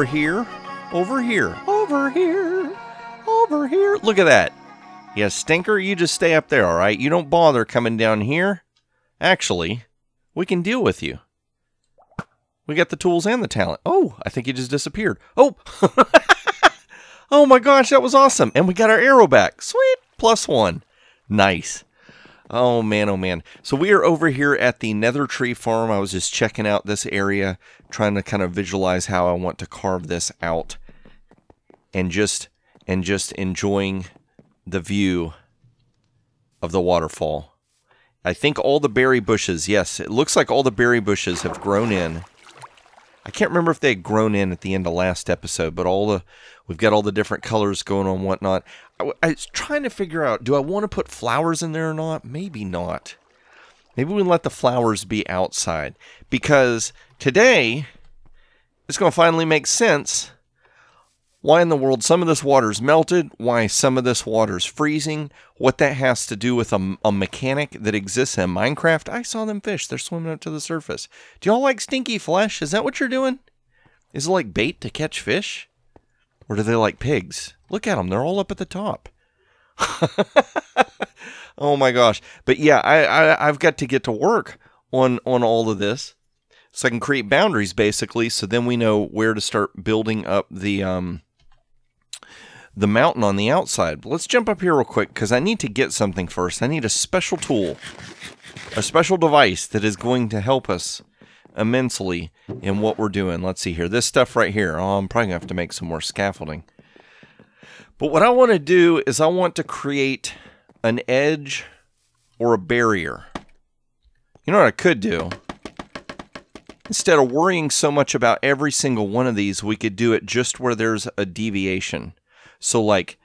over here, over here, over here, over here. Look at that. Yeah, Stinker, you just stay up there, all right? You don't bother coming down here. Actually, we can deal with you. We got the tools and the talent. Oh, I think he just disappeared. Oh, oh my gosh, that was awesome. And we got our arrow back. Sweet, +1. Nice. Oh man. So we are over here at the Nether Tree Farm. I was just checking out this area, trying to kind of visualize how I want to carve this out. And just enjoying the view of the waterfall. I think all the berry bushes, yes, it looks like all the berry bushes have grown in. I can't remember if they had grown in at the end of last episode, but we've got all the different colors going on and whatnot. I was trying to figure out, do I want to put flowers in there or not? Maybe not. Maybe we let the flowers be outside. Because today, it's going to finally make sense why in the world some of this water's melted, why some of this water's freezing, what that has to do with a mechanic that exists in Minecraft. I saw them fish. They're swimming up to the surface. Do y'all like stinky flesh? Is that what you're doing? Is it like bait to catch fish? Or do they like pigs? Look at them. They're all up at the top. Oh my gosh. But yeah, I've got to get to work on all of this. So I can create boundaries basically. So then we know where to start building up the mountain on the outside. But let's jump up here real quick because I need to get something first. I need a special tool. A special device that is going to help us immensely in what we're doing. Let's see here. This stuff right here. Oh, I'm probably going to have to make some more scaffolding. But what I want to do is I want to create an edge or a barrier. You know what I could do? Instead of worrying so much about every single one of these, we could do it just where there's a deviation. So like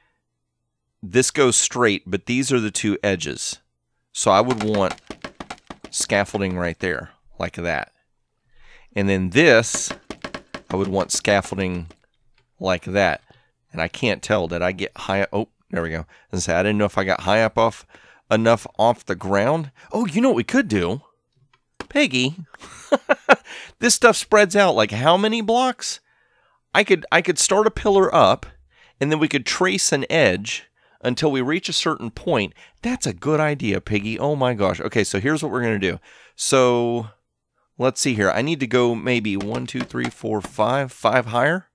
this goes straight, but these are the two edges. So I would want scaffolding right there, like that. And then this, I would want scaffolding like that. And I can't tell, did I get high up? Oh, there we go. I didn't know if I got high up enough off the ground. Oh, you know what we could do? Piggy. This stuff spreads out like how many blocks? I could start a pillar up, and then we could trace an edge until we reach a certain point. That's a good idea, Piggy. Oh my gosh. Okay, so here's what we're going to do. So let's see here. I need to go maybe 1, 2, 3, 4, 5 higher.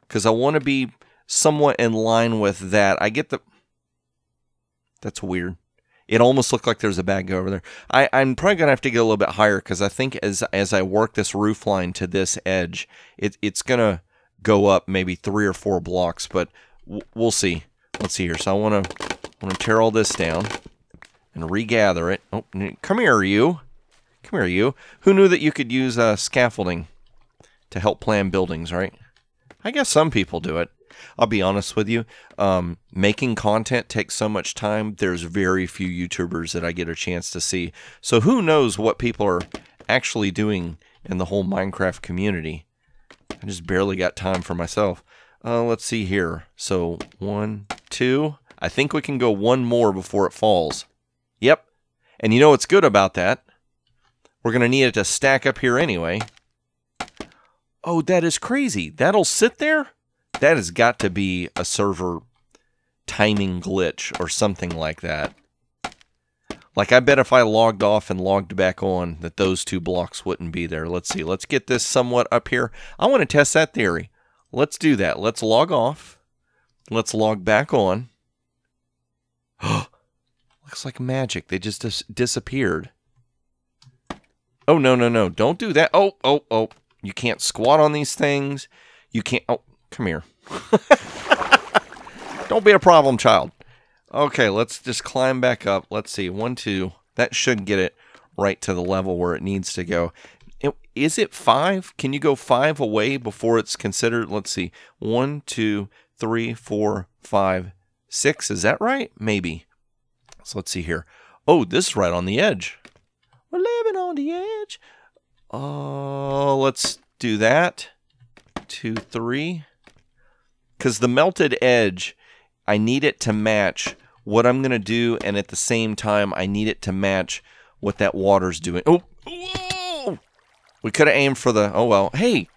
Because I want to be somewhat in line with that. I get the... That's weird. It almost looked like there's a bag over there. I'm probably going to have to get a little bit higher because I think as I work this roof line to this edge, it's going to go up maybe 3 or 4 blocks, but we'll see. Let's see here. So I want to tear all this down and regather it. Oh, come here, you. Come here, you. Who knew that you could use scaffolding to help plan buildings, right? I guess some people do it. I'll be honest with you. Making content takes so much time. There's very few YouTubers that I get a chance to see. So who knows what people are actually doing in the whole Minecraft community. I just barely got time for myself. Let's see here. So 1, 2. I think we can go one more before it falls. Yep. And you know what's good about that? We're going to need it to stack up here anyway. Oh, that is crazy. That'll sit there? That has got to be a server timing glitch or something like that. Like, I bet if I logged off and logged back on that those 2 blocks wouldn't be there. Let's see. Let's get this somewhat up here. I want to test that theory. Let's do that. Let's log off. Let's log back on. Looks like magic. They just disappeared. Oh, no. Don't do that. Oh. You can't squat on these things. You can't... Oh, come here. Don't be a problem child. Okay, let's just climb back up. Let's see. 1, 2. That should get it right to the level where it needs to go. Is it 5? Can you go 5 away before it's considered? Let's see. 1, 2, 3, 4, 5, 6. Is that right? Maybe. So let's see here. Oh, this is right on the edge. We're living on the edge. Let's do that. 2, 3. Because the melted edge, I need it to match what I'm going to do, and at the same time, I need it to match what that water's doing. Oh, whoa! We could have aimed for the... Oh, well. Hey,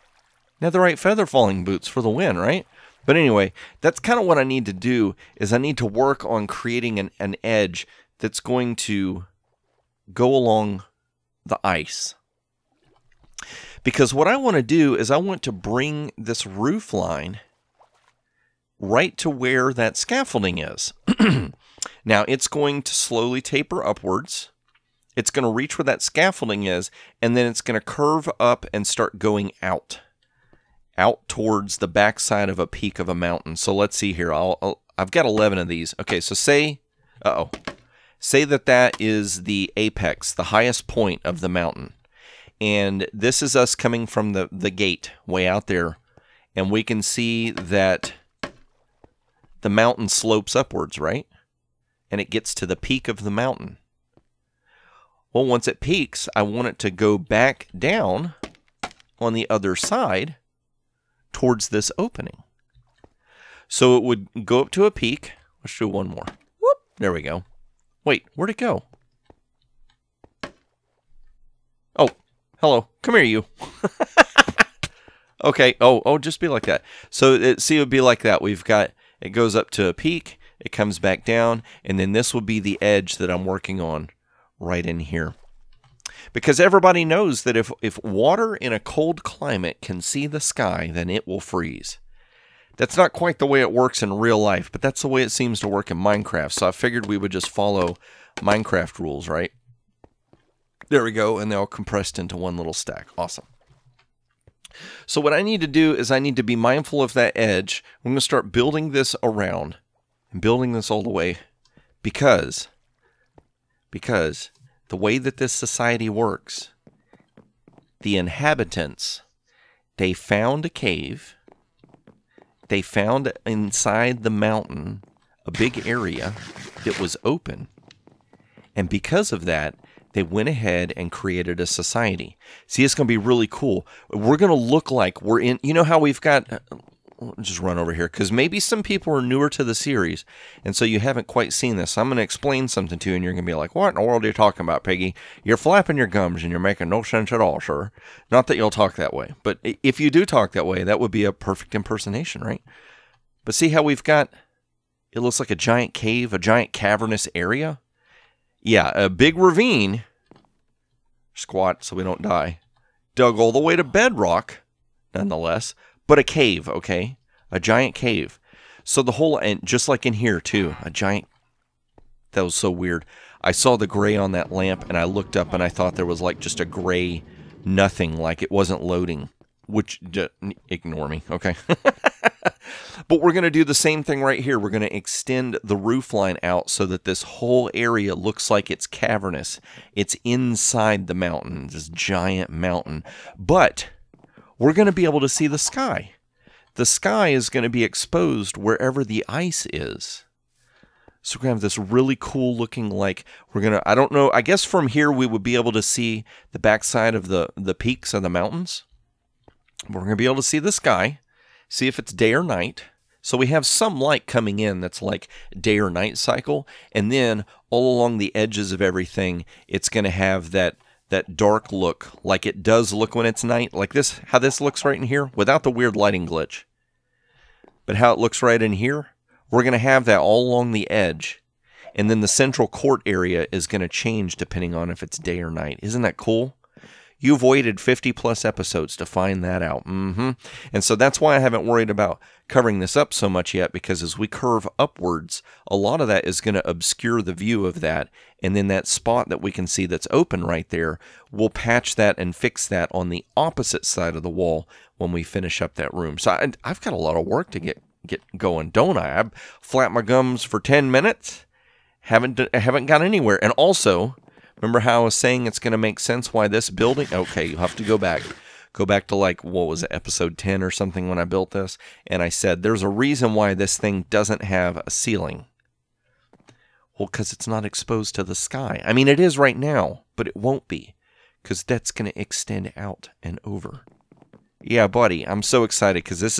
netherite feather falling boots for the win, right? But anyway, that's kind of what I need to do, is I need to work on creating an edge that's going to go along the ice. Because what I want to do is I want to bring this roof line right to where that scaffolding is. Now, it's going to slowly taper upwards. It's going to reach where that scaffolding is, and then it's going to curve up and start going out towards the backside of a peak of a mountain. So let's see here. I've got 11 of these. Okay, so say that is the apex, the highest point of the mountain. And this is us coming from the gate way out there. And we can see that the mountain slopes upwards, right? And it gets to the peak of the mountain. Well, once it peaks, I want it to go back down on the other side towards this opening. So it would go up to a peak. Let's do one more. Whoop, there we go. Wait, where'd it go? Oh, hello. Come here, you. Okay. Oh, just be like that. So see, it would be like that. It goes up to a peak, it comes back down, and then this will be the edge that I'm working on right in here. Because everybody knows that if water in a cold climate can see the sky, then it will freeze. That's not quite the way it works in real life, but that's the way it seems to work in Minecraft. So I figured we would just follow Minecraft rules, right? There we go, and they're all compressed into one little stack. Awesome. So what I need to do is I need to be mindful of that edge. I'm going to start building this around and building this all the way because the way that this society works, the inhabitants, they found a cave. They found inside the mountain a big area that was open. And because of that, they went ahead and created a society. See, it's going to be really cool. We're going to look like we're in, you know how we've got, just run over here, because maybe some people are newer to the series, and so you haven't quite seen this. So I'm going to explain something to you, and you're going to be like, what in the world are you talking about, Piggy? You're flapping your gums, and you're making no sense at all, sir. Not that you'll talk that way, but if you do talk that way, that would be a perfect impersonation, right? But see how we've got, it looks like a giant cave, a giant cavernous area? Yeah, a big ravine, squat so we don't die, dug all the way to bedrock, nonetheless, but a cave, okay? A giant cave. So the whole, and just like in here too, a giant, that was so weird. I saw the gray on that lamp and I looked up and I thought there was like just a gray nothing, like it wasn't loading, which, ignore me, okay? But we're going to do the same thing right here. We're going to extend the roof line out so that this whole area looks like it's cavernous. It's inside the mountain, this giant mountain. But we're going to be able to see the sky. The sky is going to be exposed wherever the ice is. So we're going to have this really cool looking, like, we're going to, I don't know, I guess from here we would be able to see the backside of the peaks of the mountains. We're going to be able to see the sky, see if it's day or night. So we have some light coming in that's like day or night cycle. And then all along the edges of everything, it's going to have that dark look, like it does look when it's night. Like this, how this looks right in here, without the weird lighting glitch. But how it looks right in here, we're going to have that all along the edge. And then the central court area is going to change depending on if it's day or night. Isn't that cool? You've waited 50 plus episodes to find that out. And so that's why I haven't worried about covering this up so much yet, because as we curve upwards, a lot of that is going to obscure the view of that. And then that spot that we can see that's open right there, we'll patch that and fix that on the opposite side of the wall when we finish up that room. So I've got a lot of work to get going, don't I? I've flapped my gums for 10 minutes, haven't got anywhere. And also, remember how I was saying it's going to make sense why this building... Okay, you'll have to go back. Go back to, like, what was it, episode 10 or something when I built this. And I said, there's a reason why this thing doesn't have a ceiling. Well, because it's not exposed to the sky. I mean, it is right now, but it won't be. Because that's going to extend out and over. Yeah, buddy, I'm so excited because this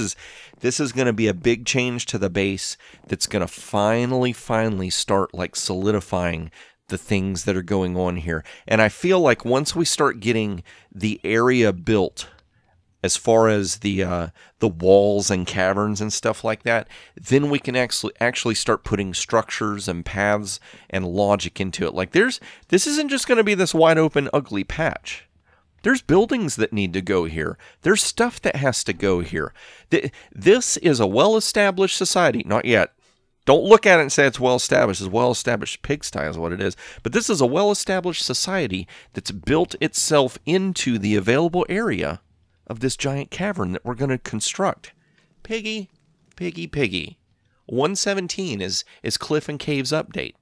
is going to be a big change to the base that's going to finally start, like, solidifying the things that are going on here. And I feel like once we start getting the area built as far as the walls and caverns and stuff like that, then we can actually start putting structures and paths and logic into it. Like this isn't just going to be this wide open ugly patch. There's buildings that need to go here. There's stuff that has to go here. This is a well-established society. Not yet. Don't look at it and say it's well-established. It's well-established pigsty is what it is. But this is a well-established society that's built itself into the available area of this giant cavern that we're going to construct. Piggy, piggy, piggy. 117 is Cliff and Caves update.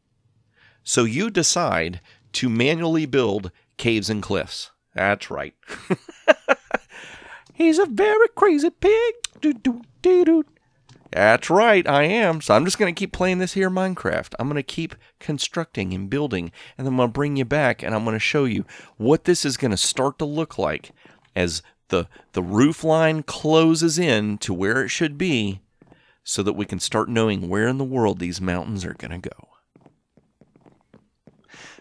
So you decide to manually build caves and cliffs. That's right. He's a very crazy pig. That's right, I am. So I'm just going to keep playing this here Minecraft. I'm going to keep constructing and building, and then I'm going to bring you back, and I'm going to show you what this is going to start to look like as the roof line closes in to where it should be, so that we can start knowing where in the world these mountains are going to go.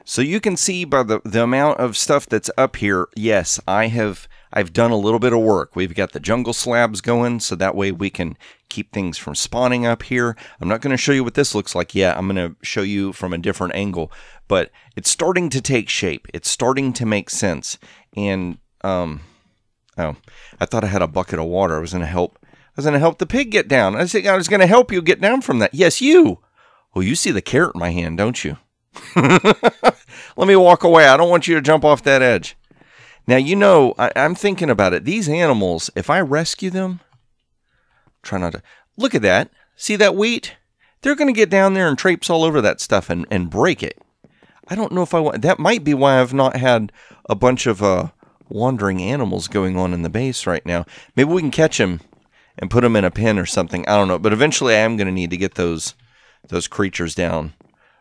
So you can see by the amount of stuff that's up here, yes, I've done a little bit of work. We've got the jungle slabs going, so that way we can keep things from spawning up here. I'm not going to show you what this looks like yet. I'm going to show you from a different angle, but it's starting to take shape. It's starting to make sense. And oh, I thought I had a bucket of water. I was going to help the pig get down. I said I was going to help you get down from that. Yes, you. Well, you see the carrot in my hand, don't you? Let me walk away. I don't want you to jump off that edge. Now, you know, I'm thinking about it. These animals, if I rescue them, try not to. Look at that. See that wheat? They're going to get down there and traipse all over that stuff and break it. I don't know if I want. That might be why I've not had a bunch of wandering animals going on in the base right now. Maybe we can catch them and put them in a pen or something. I don't know. But eventually I am going to need to get those creatures down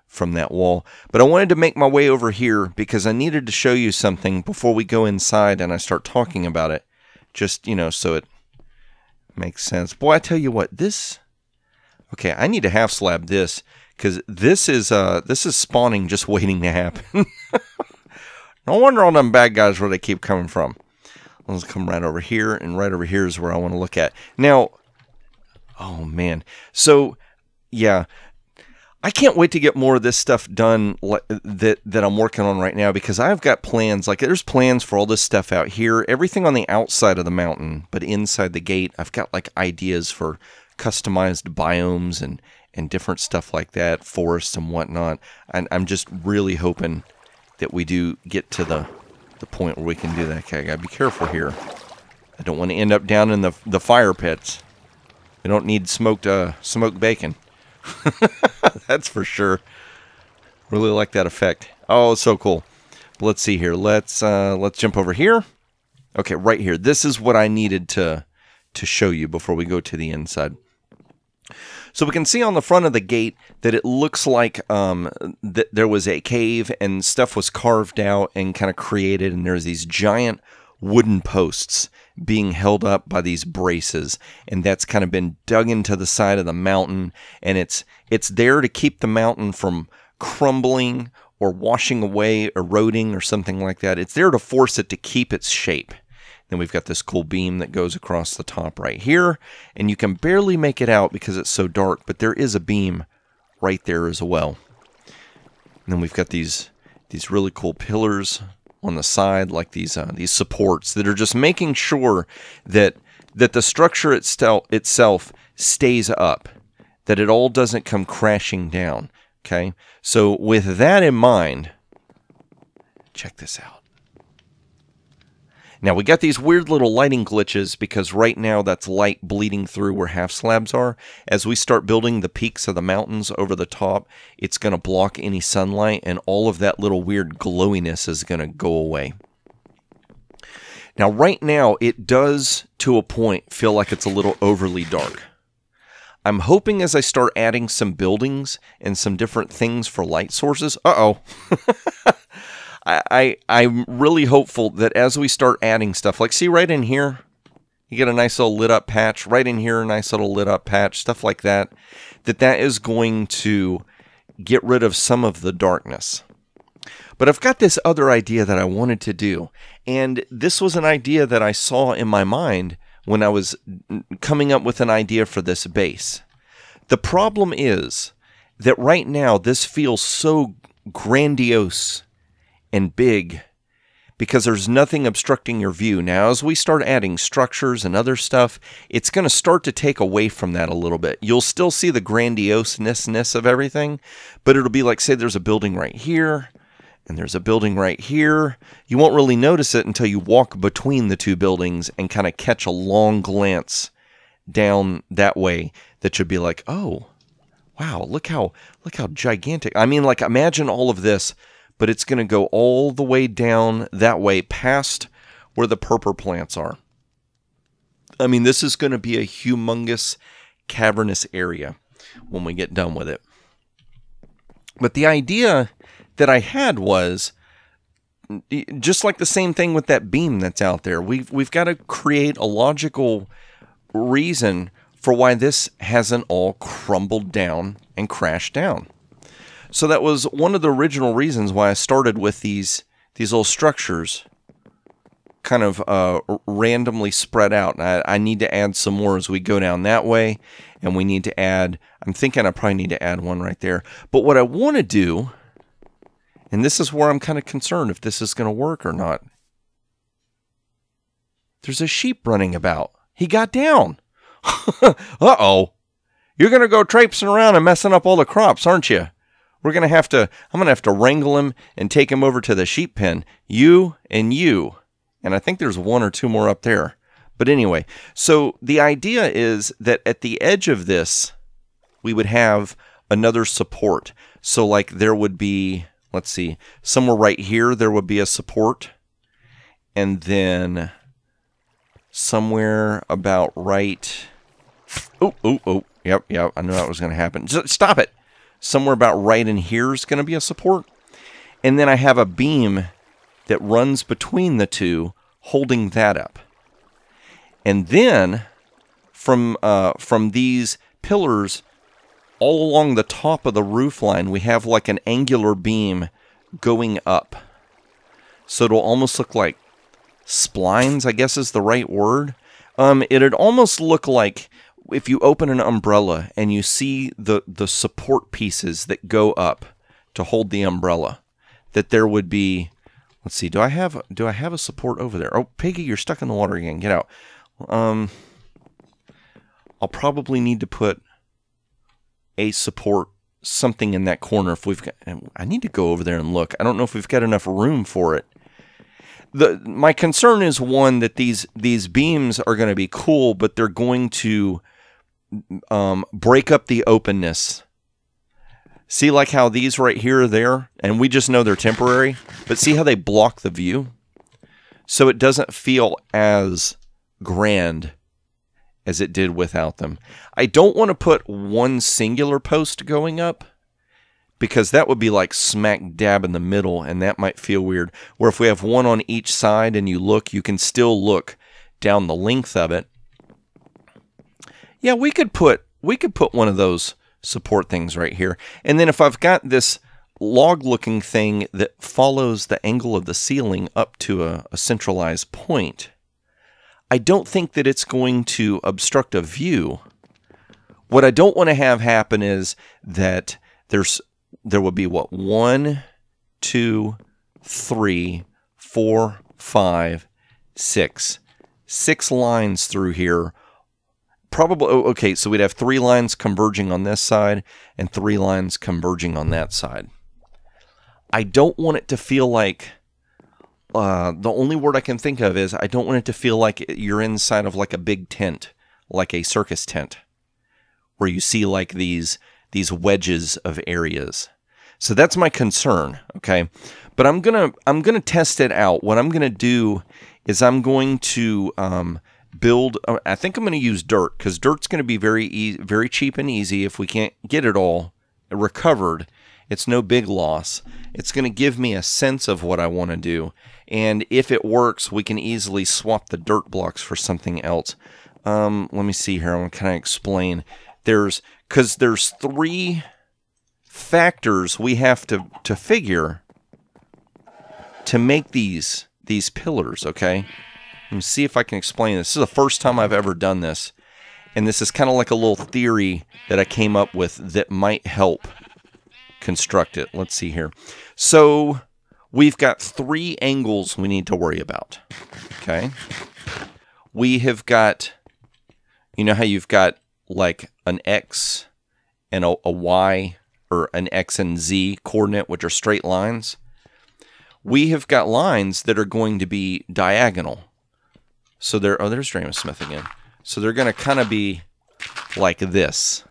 from that wall. But I wanted to make my way over here because I needed to show you something before we go inside and I start talking about it. Just, you know, so it makes sense. Boy, I tell you what, this... Okay, I need to half slab this because this is spawning just waiting to happen. No wonder all them bad guys where they keep coming from. Let's come right over here, and right over here is where I want to look at. Now, oh man. So, yeah... I can't wait to get more of this stuff done that I'm working on right now because I've got plans. Like, there's plans for all this stuff out here. Everything on the outside of the mountain, but inside the gate, I've got, like, ideas for customized biomes and different stuff like that, forests and whatnot. And I'm just really hoping that we do get to the point where we can do that. Okay, I gotta be careful here. I don't want to end up down in the fire pits. We don't need smoked bacon. That's for sure. Really like that effect. Oh, it's so cool. But let's see here. Let's jump over here. Okay, right here. This is what I needed to show you before we go to the inside. So we can see on the front of the gate that it looks like that there was a cave and stuff was carved out and kind of created, and there's these giant wooden posts being held up by these braces, and that's kind of been dug into the side of the mountain, and it's there to keep the mountain from crumbling or washing away, eroding or something like that. It's there to force it to keep its shape. Then we've got this cool beam that goes across the top right here, and you can barely make it out because it's so dark, but there is a beam right there as well. And then we've got these really cool pillars on the side, like these supports that are just making sure that the structure itself stays up, that it all doesn't come crashing down. Okay, so with that in mind, check this out. Now we got these weird little lighting glitches because right now that's light bleeding through where half slabs are. As we start building the peaks of the mountains over the top, it's going to block any sunlight, and all of that little weird glowiness is going to go away. Now right now it does, to a point, feel like it's a little overly dark. I'm hoping as I start adding some buildings and some different things for light sources. Uh-oh. I'm really hopeful that as we start adding stuff, like see right in here, you get a nice little lit up patch. Right in here, a nice little lit up patch, stuff like that, that is going to get rid of some of the darkness. But I've got this other idea that I wanted to do. And this was an idea that I saw in my mind when I was coming up with an idea for this base. The problem is that right now this feels so grandiose and big because there's nothing obstructing your view. Now, as we start adding structures and other stuff, it's going to start to take away from that a little bit. You'll still see the grandioseness of everything, but it'll be like, say there's a building right here, and there's a building right here. You won't really notice it until you walk between the two buildings and kind of catch a long glance down that way that should be like, oh, wow, look how gigantic. I mean, like, imagine all of this, but it's going to go all the way down that way past where the purple plants are. I mean, this is going to be a humongous cavernous area when we get done with it. But the idea that I had was just like the same thing with that beam that's out there. We've got to create a logical reason for why this hasn't all crumbled down and crashed down. So that was one of the original reasons why I started with these little structures kind of randomly spread out. I need to add some more as we go down that way, and we need to add, I'm thinking I probably need to add one right there. But what I want to do, and this is where I'm kind of concerned if this is going to work or not. There's a sheep running about. He got down. Uh-oh. You're going to go traipsing around and messing up all the crops, aren't you? I'm going to have to wrangle him and take him over to the sheep pen. You and you. And I think there's one or two more up there. But anyway, so the idea is that at the edge of this, we would have another support. So like there would be, let's see, somewhere right here, there would be a support. And then somewhere about right... Oh. Yep, I knew that was going to happen. Stop it. Somewhere about right in here is going to be a support. And then I have a beam that runs between the two, holding that up. And then from these pillars all along the top of the roof line, we have like an angular beam going up. So it'll almost look like splines, I guess is the right word. It'd almost look like if you open an umbrella and you see the support pieces that go up to hold the umbrella, that there would be, let's see, do I have a support over there? Oh, Piggy, you're stuck in the water again. Get out. I'll probably need to put a support, something in that corner if we've got, I need to go over there and look. I don't know if we've got enough room for it. My concern is, one, that these beams are going to be cool, but they're going to break up the openness. See, like how these right here are there, and we just know they're temporary, but see how they block the view? So it doesn't feel as grand as it did without them. I don't want to put one singular post going up, because that would be like smack dab in the middle, and that might feel weird. Where if we have one on each side and you look, you can still look down the length of it. Yeah, we could put one of those support things right here. And then if I've got this log-looking thing that follows the angle of the ceiling up to a centralized point, I don't think that it's going to obstruct a view. What I don't want to have happen is that there will be, what, 1, 2, 3, 4, 5, 6. 6 lines through here. Probably, okay, so we'd have 3 lines converging on this side and 3 lines converging on that side. I don't want it to feel like, the only word I can think of is, I don't want it to feel like you're inside of like a big tent, like a circus tent, where you see like these wedges of areas. So that's my concern, okay? But I'm gonna test it out. What I'm gonna do is I'm going to build. I think I'm gonna use dirt, because dirt's gonna be very cheap and easy. If we can't get it all recovered, it's no big loss. It's gonna give me a sense of what I want to do, and if it works, we can easily swap the dirt blocks for something else. Let me see here. I'm gonna kind of explain. Because there's 3 factors we have to figure to make these pillars, okay? Let me see if I can explain this. This is the first time I've ever done this. And this is kind of like a little theory that I came up with that might help construct it. Let's see here. So we've got 3 angles we need to worry about. Okay. We have got, you know how you've got like an X and a Y, or an X and Z coordinate, which are straight lines. We have got lines that are going to be diagonal. So they're, oh, there's Draymond Smith again. So they're going to kind of be like this.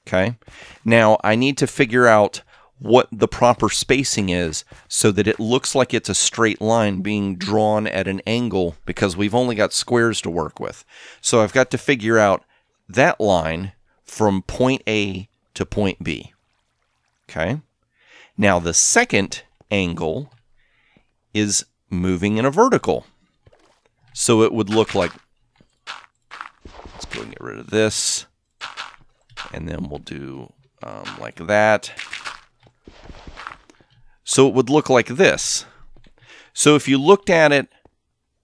Okay. Now I need to figure out what the proper spacing is so that it looks like it's a straight line being drawn at an angle, because we've only got squares to work with. So I've got to figure out that line from point A to point B. Okay. Now the second angle is moving in a vertical. So it would look like, let's go and get rid of this. And then we'll do like that. So it would look like this. So if you looked at it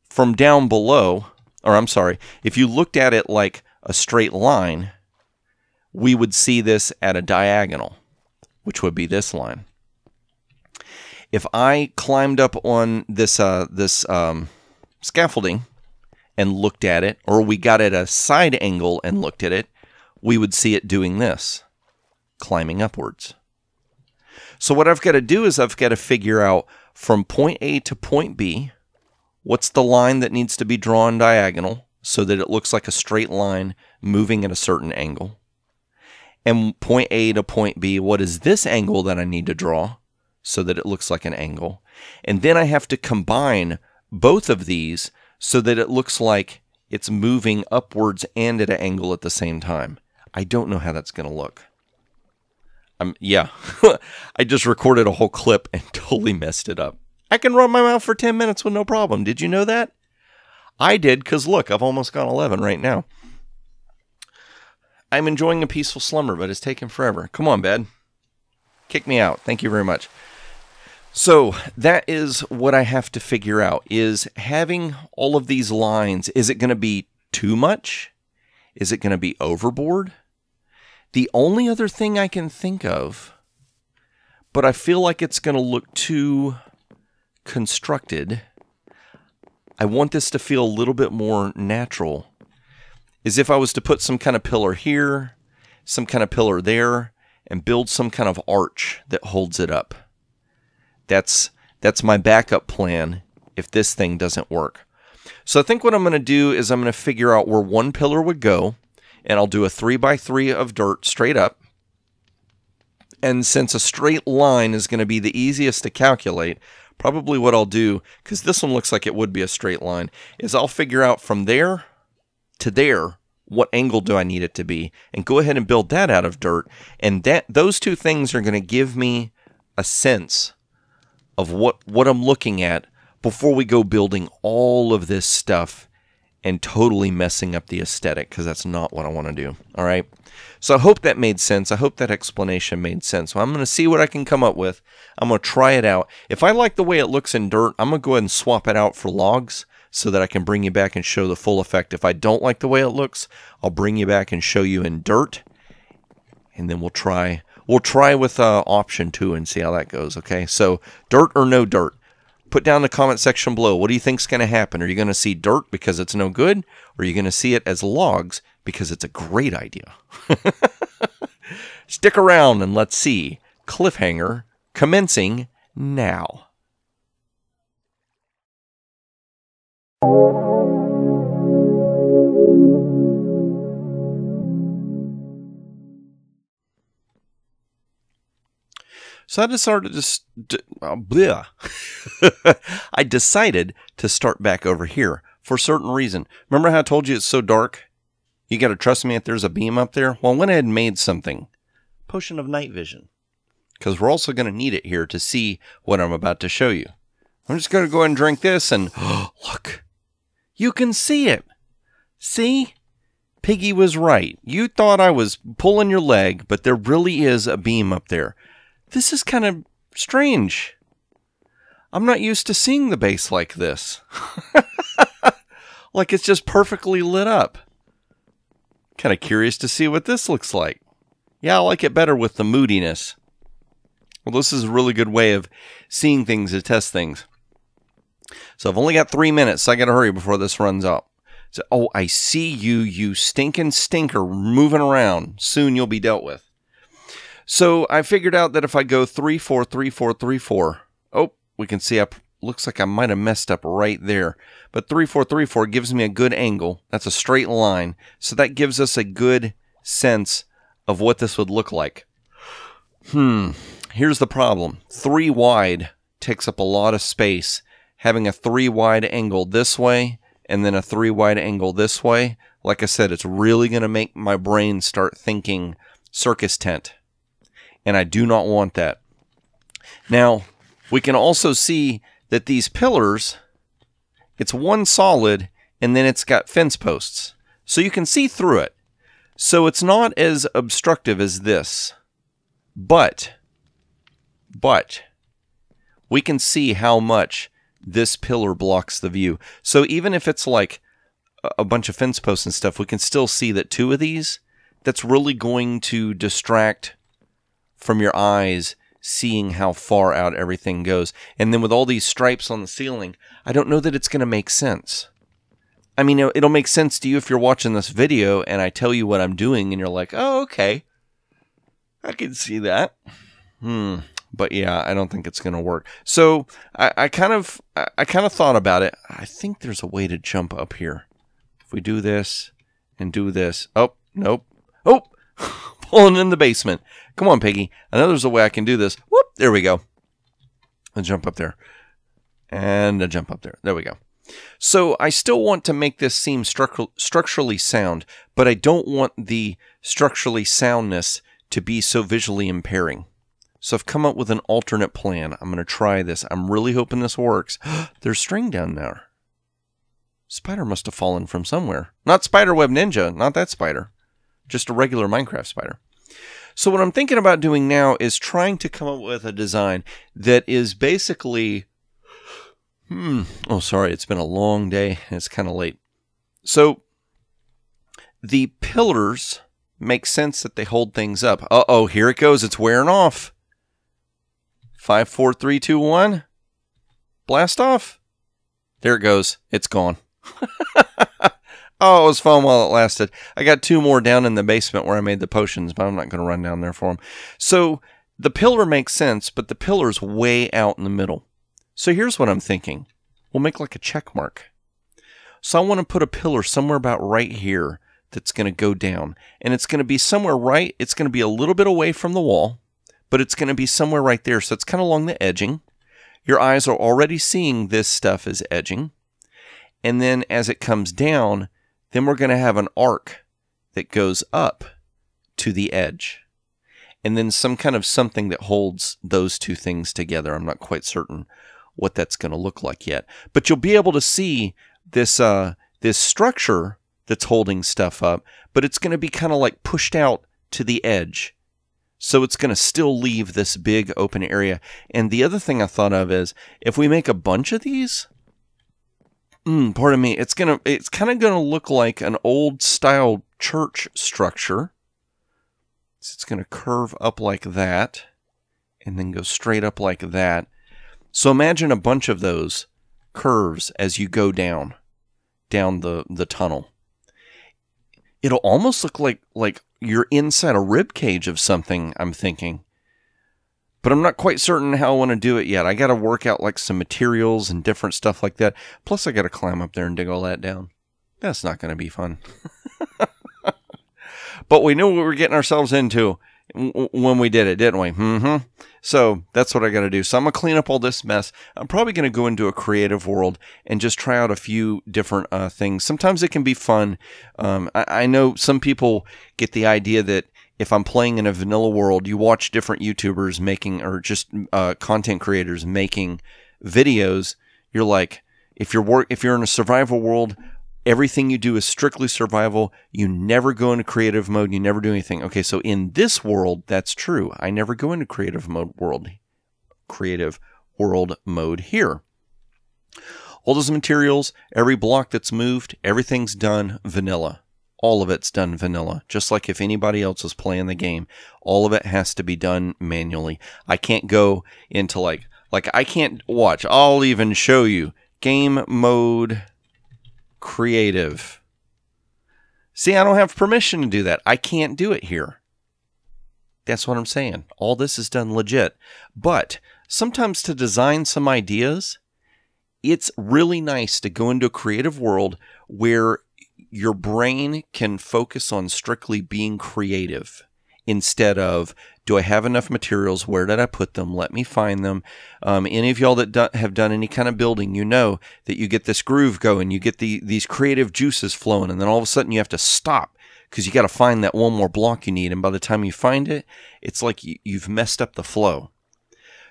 from down below, or I'm sorry, if you looked at it like a straight line, we would see this at a diagonal, which would be this line. If I climbed up on this scaffolding and looked at it, or we got at a side angle and looked at it, we would see it doing this, climbing upwards. So what I've got to do is I've got to figure out from point A to point B, what's the line that needs to be drawn diagonal so that it looks like a straight line moving at a certain angle. And point A to point B, what is this angle that I need to draw so that it looks like an angle? And then I have to combine both of these so that it looks like it's moving upwards and at an angle at the same time. I don't know how that's going to look. Yeah, I just recorded a whole clip and totally messed it up. I can run my mouth for 10 minutes with no problem. Did you know that? I did, because look, I've almost gone 11 right now. I'm enjoying a peaceful slumber, but it's taking forever. Come on, bed. Kick me out. Thank you very much. So that is what I have to figure out, is having all of these lines, is it going to be too much? Is it going to be overboard? The only other thing I can think of, but I feel like it's going to look too constructed, I want this to feel a little bit more natural, is if I was to put some kind of pillar here, some kind of pillar there, and build some kind of arch that holds it up. That's my backup plan if this thing doesn't work. So I think what I'm going to do is I'm going to figure out where one pillar would go, and I'll do a 3x3 of dirt straight up. And since a straight line is going to be the easiest to calculate, probably what I'll do, because this one looks like it would be a straight line, is I'll figure out from there to there, what angle do I need it to be, and go ahead and build that out of dirt. And those two things are going to give me a sense of what I'm looking at before we go building all of this stuff and totally messing up the aesthetic, because that's not what I want to do. All right. So I hope that made sense. I hope that explanation made sense. So I'm going to see what I can come up with. I'm going to try it out. If I like the way it looks in dirt, I'm going to go ahead and swap it out for logs so that I can bring you back and show the full effect. If I don't like the way it looks, I'll bring you back and show you in dirt. And then we'll try with option 2 and see how that goes. Okay. So dirt or no dirt? Put down in the comment section below. What do you think's going to happen? Are you going to see dirt because it's no good? Or are you going to see it as logs because it's a great idea? Stick around and let's see. Cliffhanger commencing now. So I decided I decided to start back over here for a certain reason. Remember how I told you it's so dark? You got to trust me if there's a beam up there. Well, I went ahead and made something. Potion of night vision. Because we're also going to need it here to see what I'm about to show you. I'm just going to go ahead and drink this and look. You can see it. See? Piggy was right. You thought I was pulling your leg, but there really is a beam up there. This is kind of strange. I'm not used to seeing the base like this. Like it's just perfectly lit up. Kind of curious to see what this looks like. Yeah, I like it better with the moodiness. Well, this is a really good way of seeing things to test things. So I've only got 3 minutes, so I got to hurry before this runs out. So, oh, I see you, you stinking stinker, moving around. Soon you'll be dealt with. So I figured out that if I go 3, 4, 3, 4, 3, 4. Oh, we can see up. Looks like I might have messed up right there. But 3, 4, 3, 4 gives me a good angle. That's a straight line. So that gives us a good sense of what this would look like. Here's the problem. 3 wide takes up a lot of space. Having a 3 wide angle this way and then a 3 wide angle this way, like I said, it's really going to make my brain start thinking circus tent. And I do not want that. Now, we can also see that these pillars, it's one solid and then it's got fence posts. So you can see through it. So it's not as obstructive as this. But we can see how much this pillar blocks the view. So even if it's like a bunch of fence posts and stuff, we can still see that 2 of these, that's really going to distract from your eyes seeing how far out everything goes. And then with all these stripes on the ceiling, I don't know that it's going to make sense. I mean, it'll make sense to you if you're watching this video and I tell you what I'm doing and you're like, oh, okay, I can see that. But yeah, I don't think it's going to work. So I kind of thought about it. I think there's a way to jump up here. If we do this and do this. Oh, nope. Oh, pulling in the basement. Come on, Piggy. I know there's a way I can do this. Whoop, there we go. A jump up there. And a jump up there. There we go. So I still want to make this seem structurally sound, but I don't want the structurally soundness to be so visually impairing. So I've come up with an alternate plan. I'm going to try this. I'm really hoping this works. There's string down there. Spider must have fallen from somewhere. Not Spiderweb Ninja. Not that spider. Just a regular Minecraft spider. So what I'm thinking about doing now is trying to come up with a design that is basically... Oh, sorry. It's been a long day. It's kind of late. So the pillars make sense that they hold things up. Uh-oh, here it goes. It's wearing off. 5, 4, 3, 2, 1. Blast off. There it goes. It's gone. Oh, it was fun while it lasted. I got 2 more down in the basement where I made the potions, but I'm not going to run down there for them. So the pillar makes sense, but the pillar's way out in the middle. So here's what I'm thinking. We'll make like a check mark. So I want to put a pillar somewhere about right here that's going to go down. And it's going to be somewhere right. It's going to be a little bit away from the wall, but it's going to be somewhere right there. So it's kind of along the edging. Your eyes are already seeing this stuff as edging. And then as it comes down, then we're going to have an arc that goes up to the edge. And then some kind of something that holds those 2 things together. I'm not quite certain what that's going to look like yet. But you'll be able to see this this structure that's holding stuff up, but it's going to be kind of like pushed out to the edge. So it's going to still leave this big open area. And the other thing I thought of is if we make a bunch of these, pardon me, it's kind of going to look like an old style church structure. So it's going to curve up like that and then go straight up like that. So imagine a bunch of those curves as you go down the tunnel. It'll almost look like you're inside a rib cage of something, I'm thinking. But I'm not quite certain how I want to do it yet. I got to work out like some materials and different stuff like that. Plus I got to climb up there and dig all that down. That's not going to be fun. But we knew what we were getting ourselves into when we did it, didn't we? So that's what I got to do. So I'm going to clean up all this mess. I'm probably going to go into a creative world and just try out a few different things. Sometimes it can be fun. I know some people get the idea that if I'm playing in a vanilla world, you watch different YouTubers making, or just content creators making videos. You're like, if you're in a survival world, everything you do is strictly survival. You never go into creative mode. You never do anything. Okay, so in this world, that's true. I never go into creative world mode here. All those materials, every block that's moved, everything's done vanilla. All of it's done vanilla. Just like if anybody else is playing the game, all of it has to be done manually. I can't go into like I can't watch. I'll even show you game mode creative. See, I don't have permission to do that. I can't do it here. That's what I'm saying. All this is done legit. But sometimes to design some ideas, it's really nice to go into a creative world where your brain can focus on strictly being creative instead of, do I have enough materials? Where did I put them? Let me find them. Any of y'all that have done any kind of building, you know that you get this groove going, you get these creative juices flowing, and then all of a sudden you have to stop because you got to find that one more block you need. And by the time you find it, it's like you've messed up the flow.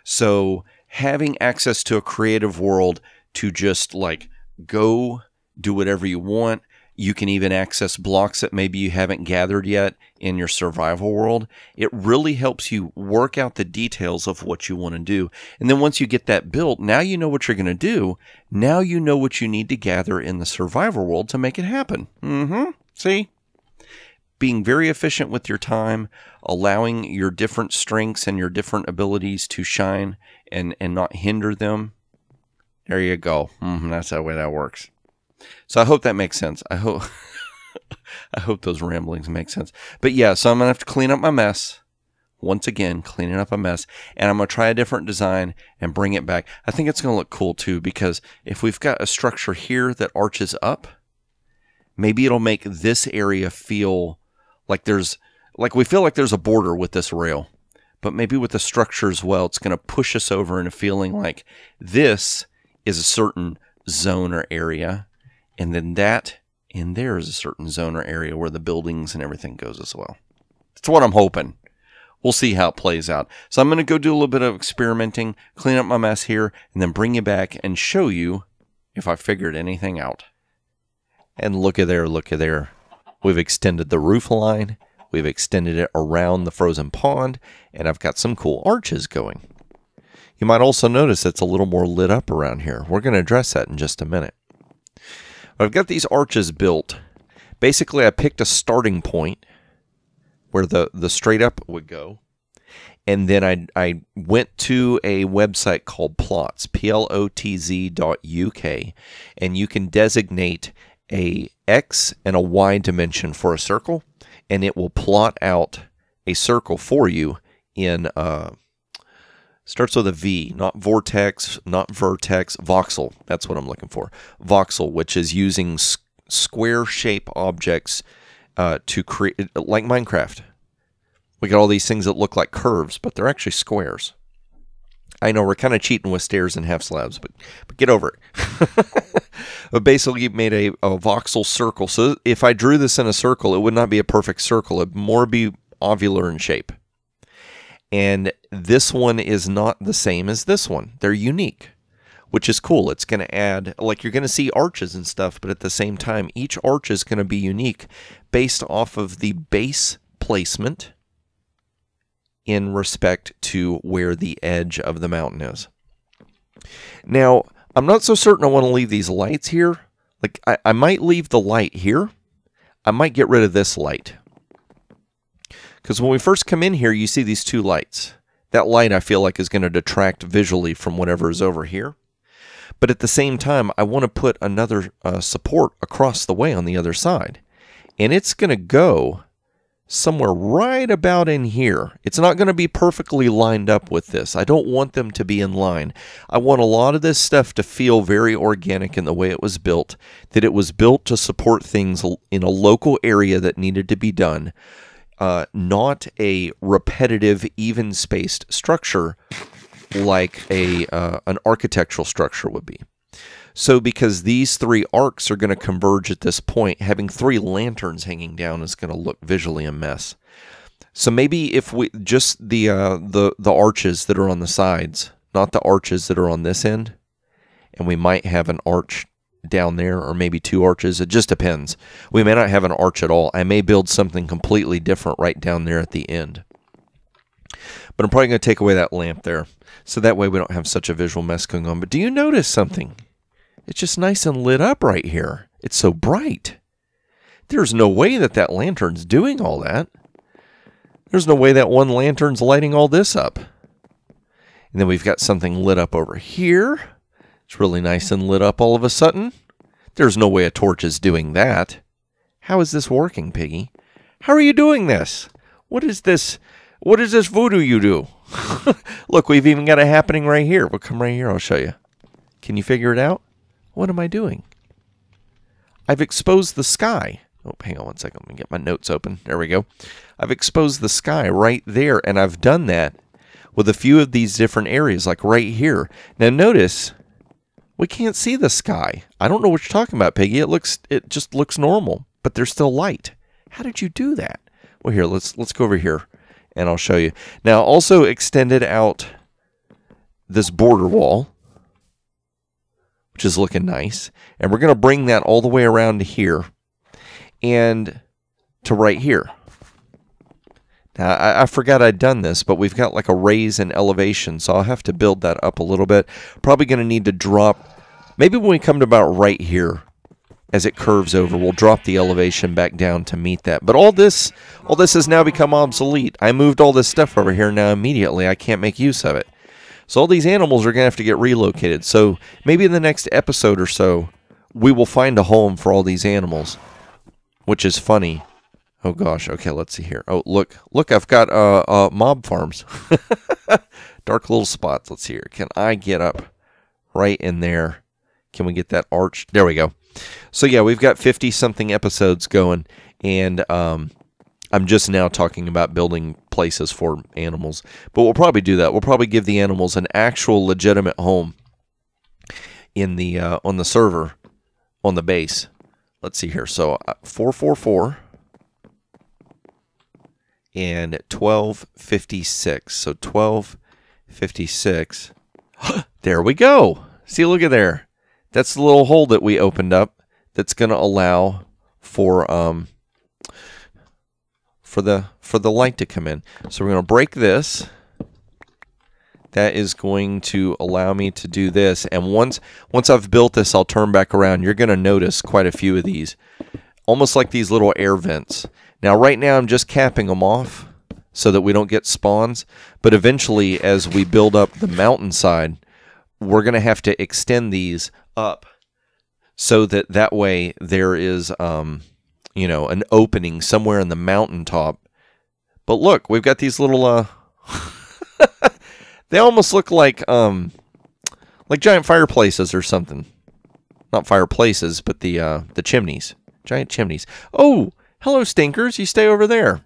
So having access to a creative world to just like go do whatever you want. You can even access blocks that maybe you haven't gathered yet in your survival world. It really helps you work out the details of what you want to do. And then once you get that built, now you know what you're going to do. Now you know what you need to gather in the survival world to make it happen. See? Being very efficient with your time, allowing your different strengths and your different abilities to shine and not hinder them. There you go. That's the way that works. So I hope that makes sense. I hope those ramblings make sense. But yeah, so I'm going to have to clean up my mess. Once again, cleaning up a mess. And I'm going to try a different design and bring it back. I think it's going to look cool too, because if we've got a structure here that arches up, maybe it'll make this area feel like we feel like there's a border with this rail. But maybe with the structure as well, it's going to push us over into feeling like this is a certain zone or area. And then that in there is a certain zone or area where the buildings and everything goes as well. That's what I'm hoping. We'll see how it plays out. So I'm going to go do a little bit of experimenting, clean up my mess here, and then bring you back and show you if I figured anything out. And look at there, look at there. We've extended the roof line. We've extended it around the frozen pond, and I've got some cool arches going. You might also notice it's a little more lit up around here. We're going to address that in just a minute. I've got these arches built. Basically, I picked a starting point where the straight up would go. And then I went to a website called Plots, plotz.uk. And you can designate a X and a Y dimension for a circle. And it will plot out a circle for you in, starts with a V, not vortex, not vertex, voxel. That's what I'm looking for. Voxel, which is using square shape objects to create, like Minecraft. We got all these things that look like curves, but they're actually squares. I know we're kind of cheating with stairs and half slabs, but get over it. But basically, it made a voxel circle. So if I drew this in a circle, it would not be a perfect circle. It would more be ovular in shape. And this one is not the same as this one. They're unique, which is cool. It's going to add, like you're going to see arches and stuff, but at the same time, each arch is going to be unique based off of the base placement in respect to where the edge of the mountain is. Now, I'm not so certain I want to leave these lights here. Like, I might leave the light here. I might get rid of this light. Because when we first come in here, you see these two lights. That light, I feel like, is going to detract visually from whatever is over here. But at the same time, I want to put another support across the way on the other side. And it's going to go somewhere right about in here. It's not going to be perfectly lined up with this. I don't want them to be in line. I want a lot of this stuff to feel very organic in the way it was built, that it was built to support things in a local area that needed to be done, not a repetitive, even-spaced structure like an architectural structure would be. So because these three arcs are going to converge at this point, having three lanterns hanging down is going to look visually a mess. So maybe if we just the arches that are on the sides, not the arches that are on this end, and we might have an arch down there, or maybe two arches. It just depends. We may not have an arch at all. I may build something completely different right down there at the end. But I'm probably going to take away that lamp there. So that way we don't have such a visual mess going on. But do you notice something? It's just nice and lit up right here. It's so bright. There's no way that that lantern's doing all that. There's no way that one lantern's lighting all this up. And then we've got something lit up over here. It's really nice and lit up all of a sudden. There's no way a torch is doing that. How is this working, Piggy? How are you doing this? What is this? What is this voodoo you do? Look, we've even got it happening right here. We'll come right here. I'll show you. Can you figure it out? What am I doing? I've exposed the sky. Oh, hang on one second. Let me get my notes open. There we go. I've exposed the sky right there, and I've done that with a few of these different areas, like right here. Now notice, we can't see the sky. I don't know what you're talking about, Piggy. It just looks normal, but there's still light. How did you do that? Well, here, let's go over here, and I'll show you. Now, also extended out this border wall, which is looking nice, and we're going to bring that all the way around to here and to right here. Now, I forgot I'd done this, but we've got like a raise in elevation, so I'll have to build that up a little bit. Probably going to need to drop, maybe when we come to about right here, as it curves over, we'll drop the elevation back down to meet that. But all this has now become obsolete. I moved all this stuff over here, now immediately I can't make use of it. So all these animals are going to have to get relocated. So maybe in the next episode or so, we will find a home for all these animals, which is funny. Oh gosh, okay, let's see here. Oh, look, I've got mob farms. Dark little spots. Let's see here. Can I get up right in there? Can we get that arch? There we go. So yeah, we've got 50-something episodes going, and I'm just now talking about building places for animals. But we'll probably do that. We'll probably give the animals an actual legitimate home in the on the server, on the base. Let's see here. So 444 and 1256. So 1256. There we go. See, look at there. That's the little hole that we opened up that's going to allow for the light to come in. So we're going to break this. That is going to allow me to do this. And once I've built this, I'll turn back around. You're going to notice quite a few of these, almost like these little air vents. Now, right now, I'm just capping them off so that we don't get spawns. But eventually, as we build up the mountainside, we're going to have to extend these up so that way there is, you know, an opening somewhere in the mountaintop. But look, we've got these little, they almost look like giant fireplaces or something. Not fireplaces, but the chimneys. Giant chimneys. Oh, hello, stinkers. You stay over there.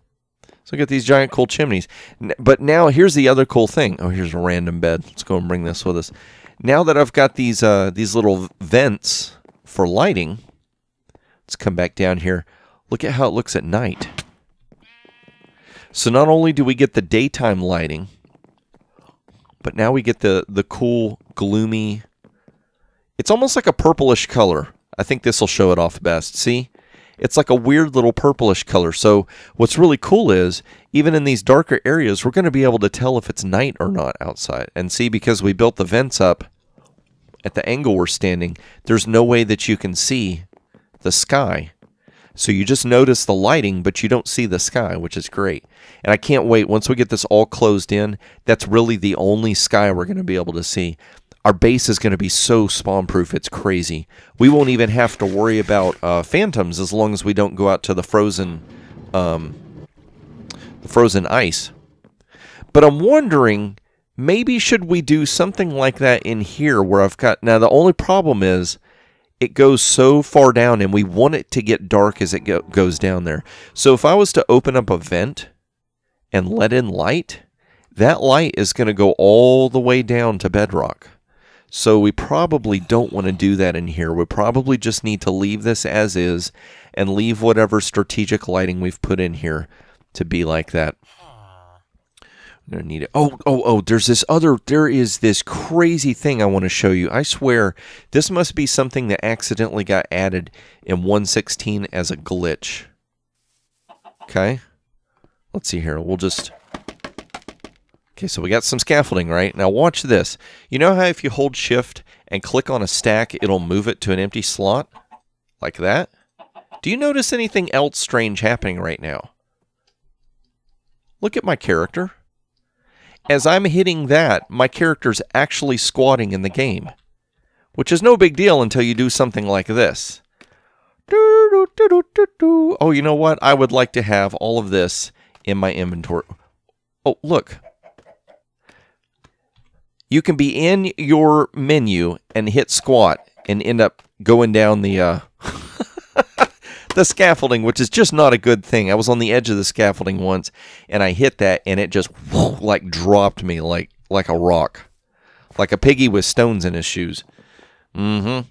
So we got these giant cool chimneys. But now here's the other cool thing. Oh, here's a random bed. Let's go and bring this with us. Now that I've got these little vents for lighting, let's come back down here. Look at how it looks at night. So not only do we get the daytime lighting, but now we get the cool, gloomy, it's almost like a purplish color. I think this will show it off best. See? It's like a weird little purplish color. So what's really cool is, even in these darker areas, we're going to be able to tell if it's night or not outside. And see, because we built the vents up at the angle we're standing, there's no way that you can see the sky. So you just notice the lighting, but you don't see the sky, which is great. And I can't wait. Once we get this all closed in, that's really the only sky we're going to be able to see. Our base is going to be so spawn-proof, it's crazy. We won't even have to worry about phantoms as long as we don't go out to the frozen ice. But I'm wondering, maybe should we do something like that in here where I've got... Now, the only problem is it goes so far down, and we want it to get dark as it goes down there. So if I was to open up a vent and let in light, that light is going to go all the way down to bedrock. So we probably don't want to do that in here. We probably just need to leave this as is and leave whatever strategic lighting we've put in here to be like that. I'm going to need it. Oh, there is this crazy thing I want to show you. I swear, this must be something that accidentally got added in 1.16 as a glitch. Okay? Let's see here. We'll just Okay, so we got some scaffolding, right? Now watch this. You know how if you hold shift and click on a stack, it'll move it to an empty slot? Like that? Do you notice anything else strange happening right now? Look at my character. As I'm hitting that, my character's actually squatting in the game. Which is no big deal until you do something like this. Oh, you know what? I would like to have all of this in my inventory. Oh, look. You can be in your menu and hit squat and end up going down the the scaffolding, which is just not a good thing. I was on the edge of the scaffolding once, and I hit that, and it just like dropped me like a rock, like a piggy with stones in his shoes. The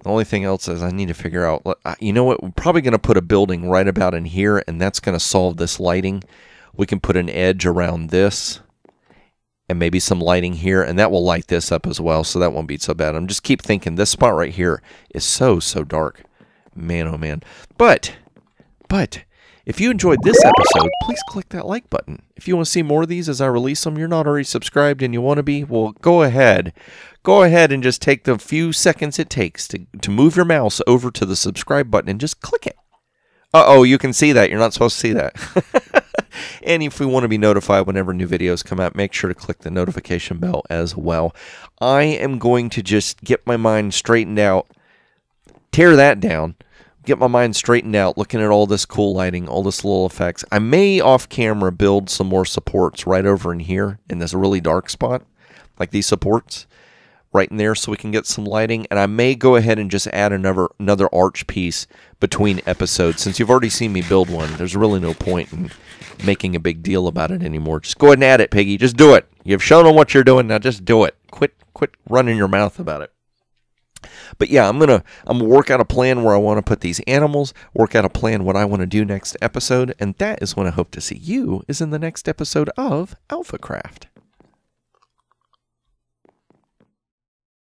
only thing else is I need to figure out. You know what? We're probably going to put a building right about in here, and that's going to solve this lighting. We can put an edge around this. And maybe some lighting here, and that will light this up as well, so that won't be so bad. I'm just keep thinking this spot right here is so dark. Man, oh man. But, if you enjoyed this episode, please click that like button. If you want to see more of these as I release them, you're not already subscribed and you want to be, well, go ahead. Go ahead and just take the few seconds it takes to move your mouse over to the subscribe button and just click it. Uh-oh, you can see that. You're not supposed to see that. And if we want to be notified whenever new videos come out, make sure to click the notification bell as well. I am going to just get my mind straightened out, tear that down, get my mind straightened out, looking at all this cool lighting, all this little effects. I may off camera build some more supports right over in here in this really dark spot, like these supports right in there, so we can get some lighting. And I may go ahead and just add another arch piece between episodes. Since you've already seen me build one, there's really no point in making a big deal about it anymore. Just go ahead and add it, Piggy. Just do it. You've shown them what you're doing. Now just do it. Quit running your mouth about it. But yeah, I'm gonna work out a plan where I want to put these animals, work out a plan what I want to do next episode, and that is when I hope to see you is in the next episode of AlphaCraft.